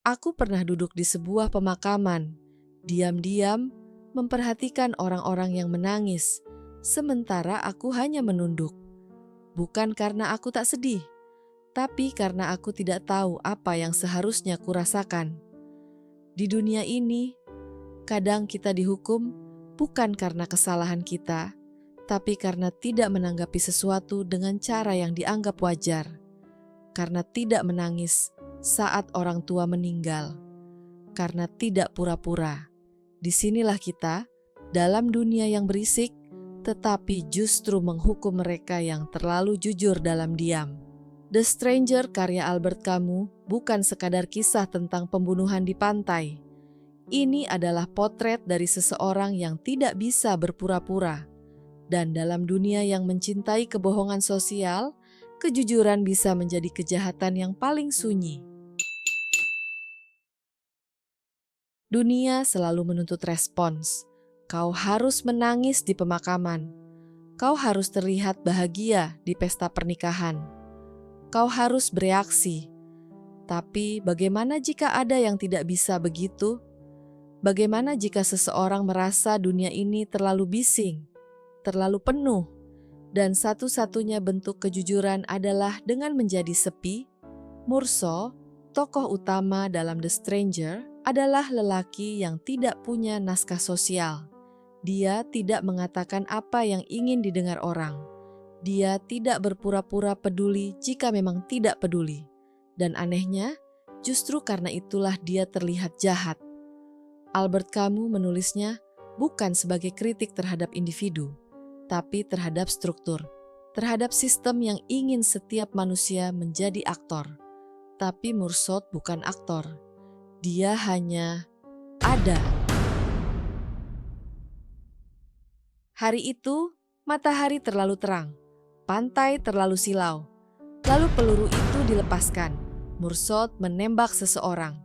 Aku pernah duduk di sebuah pemakaman, diam-diam memperhatikan orang-orang yang menangis, sementara aku hanya menunduk. Bukan karena aku tak sedih, tapi karena aku tidak tahu apa yang seharusnya kurasakan. Di dunia ini, kadang kita dihukum bukan karena kesalahan kita, tapi karena tidak menanggapi sesuatu dengan cara yang dianggap wajar, karena tidak menangis saat orang tua meninggal, karena tidak pura-pura. Disinilah kita, dalam dunia yang berisik, tetapi justru menghukum mereka yang terlalu jujur dalam diam. The Stranger karya Albert Camus bukan sekadar kisah tentang pembunuhan di pantai. Ini adalah potret dari seseorang yang tidak bisa berpura-pura. Dan dalam dunia yang mencintai kebohongan sosial, kejujuran bisa menjadi kejahatan yang paling sunyi. Dunia selalu menuntut respons. Kau harus menangis di pemakaman. Kau harus terlihat bahagia di pesta pernikahan. Kau harus bereaksi. Tapi bagaimana jika ada yang tidak bisa begitu? Bagaimana jika seseorang merasa dunia ini terlalu bising, terlalu penuh, dan satu-satunya bentuk kejujuran adalah dengan menjadi sepi? Murso, tokoh utama dalam The Stranger, adalah lelaki yang tidak punya naskah sosial. Dia tidak mengatakan apa yang ingin didengar orang. Dia tidak berpura-pura peduli jika memang tidak peduli. Dan anehnya, justru karena itulah dia terlihat jahat. Albert Camus menulisnya bukan sebagai kritik terhadap individu, tapi terhadap struktur, terhadap sistem yang ingin setiap manusia menjadi aktor. Tapi Mursault bukan aktor, dia hanya ada. Hari itu, matahari terlalu terang, pantai terlalu silau, lalu peluru itu dilepaskan. Mursault menembak seseorang,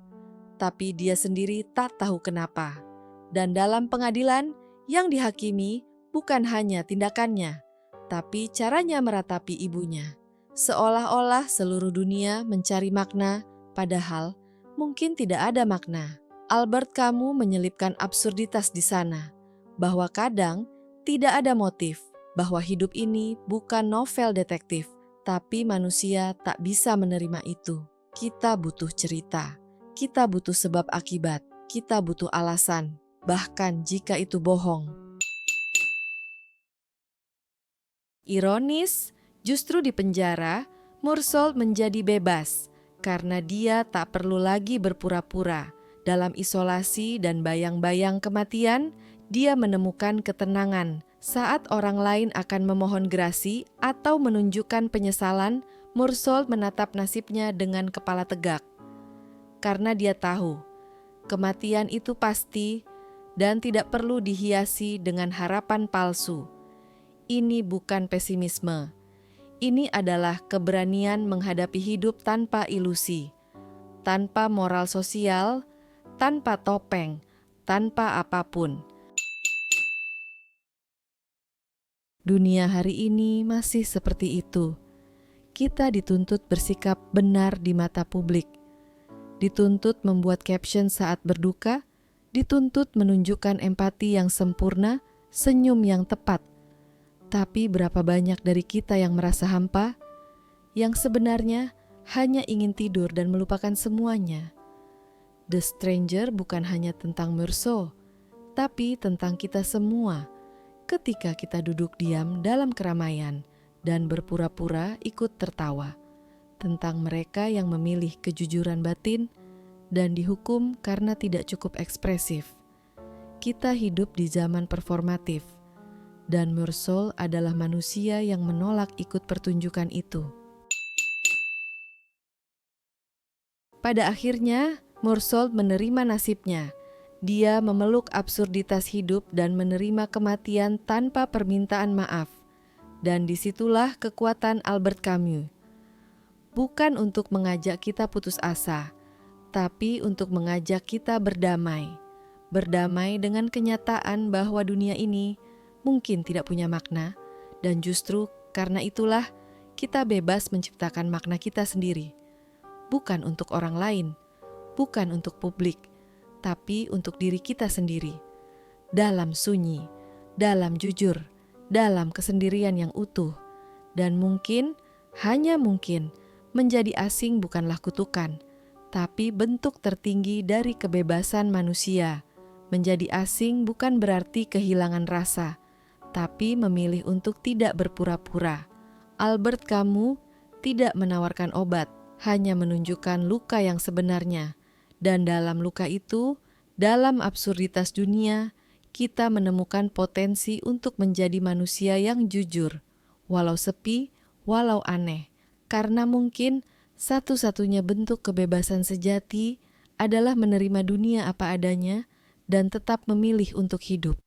tapi dia sendiri tak tahu kenapa. Dan dalam pengadilan, yang dihakimi bukan hanya tindakannya, tapi caranya meratapi ibunya. Seolah-olah seluruh dunia mencari makna, padahal mungkin tidak ada makna. Albert Camus menyelipkan absurditas di sana, bahwa kadang tidak ada motif, bahwa hidup ini bukan novel detektif, tapi manusia tak bisa menerima itu. Kita butuh cerita. Kita butuh sebab akibat, kita butuh alasan, bahkan jika itu bohong. Ironis, justru di penjara, Mursault menjadi bebas karena dia tak perlu lagi berpura-pura. Dalam isolasi dan bayang-bayang kematian, dia menemukan ketenangan. Saat orang lain akan memohon grasi atau menunjukkan penyesalan, Mursault menatap nasibnya dengan kepala tegak. Karena dia tahu, kematian itu pasti dan tidak perlu dihiasi dengan harapan palsu. Ini bukan pesimisme. Ini adalah keberanian menghadapi hidup tanpa ilusi, tanpa moral sosial, tanpa topeng, tanpa apapun. Dunia hari ini masih seperti itu. Kita dituntut bersikap benar di mata publik, dituntut membuat caption saat berduka, dituntut menunjukkan empati yang sempurna, senyum yang tepat. Tapi berapa banyak dari kita yang merasa hampa, yang sebenarnya hanya ingin tidur dan melupakan semuanya. The Stranger bukan hanya tentang Meursault, tapi tentang kita semua ketika kita duduk diam dalam keramaian dan berpura-pura ikut tertawa. Tentang mereka yang memilih kejujuran batin dan dihukum karena tidak cukup ekspresif. Kita hidup di zaman performatif, dan Mursault adalah manusia yang menolak ikut pertunjukan itu. Pada akhirnya, Mursault menerima nasibnya. Dia memeluk absurditas hidup dan menerima kematian tanpa permintaan maaf. Dan disitulah kekuatan Albert Camus. Bukan untuk mengajak kita putus asa, tapi untuk mengajak kita berdamai. Berdamai dengan kenyataan bahwa dunia ini mungkin tidak punya makna, dan justru karena itulah kita bebas menciptakan makna kita sendiri. Bukan untuk orang lain, bukan untuk publik, tapi untuk diri kita sendiri. Dalam sunyi, dalam jujur, dalam kesendirian yang utuh, dan mungkin, hanya mungkin, menjadi asing bukanlah kutukan, tapi bentuk tertinggi dari kebebasan manusia. Menjadi asing bukan berarti kehilangan rasa, tapi memilih untuk tidak berpura-pura. Albert Camus tidak menawarkan obat, hanya menunjukkan luka yang sebenarnya. Dan dalam luka itu, dalam absurditas dunia, kita menemukan potensi untuk menjadi manusia yang jujur, walau sepi, walau aneh. Karena mungkin satu-satunya bentuk kebebasan sejati adalah menerima dunia apa adanya dan tetap memilih untuk hidup.